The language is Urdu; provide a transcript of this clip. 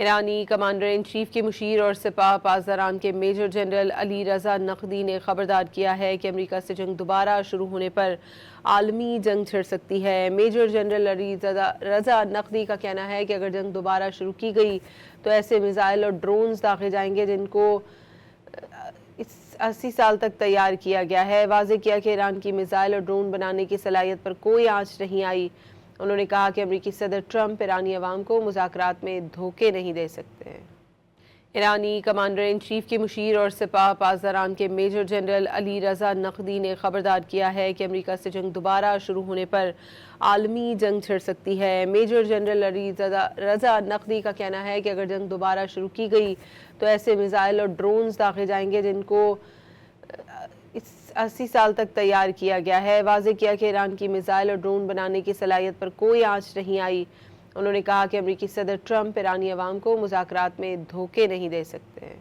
ایرانی کمانڈر ان چیف کے مشیر اور سپاہ پاسداران کے میجر جنرل علی رضا نقوی نے خبردار کیا ہے کہ امریکہ سے جنگ دوبارہ شروع ہونے پر عالمی جنگ چھڑ سکتی ہے۔ میجر جنرل علی رضا نقوی کا کہنا ہے کہ اگر جنگ دوبارہ شروع کی گئی تو ایسے میزائل اور ڈرونز داغے جائیں گے جن کو 80 سال تک تیار کیا گیا ہے۔ واضح کیا کہ ایران کی میزائل اور ڈرون بنانے کی صلاحیت پر کوئی آنچ نہیں آئی۔ انہوں نے کہا کہ امریکی صدر ٹرمپ ایرانی عوام کو مذاکرات میں دھوکے نہیں دے سکتے۔ ایرانی کمانڈر ان چیف کے مشیر اور سپاہ پاسداران کے میجر جنرل علی رضا نقوی نے خبردار کیا ہے کہ امریکہ سے جنگ دوبارہ شروع ہونے پر عالمی جنگ چھڑ سکتی ہے۔ میجر جنرل علی رضا نقوی کا کہنا ہے کہ اگر جنگ دوبارہ شروع کی گئی تو ایسے میزائل اور ڈرونز داغے جائیں گے جن کو 80 سال تک تیار کیا گیا ہے۔ واضح کیا کہ ایران کی میزائل اور ڈرون بنانے کی صلاحیت پر کوئی آنچ نہیں آئی۔ انہوں نے کہا کہ امریکی صدر ٹرمپ ایرانی عوام کو مذاکرات میں دھوکے نہیں دے سکتے۔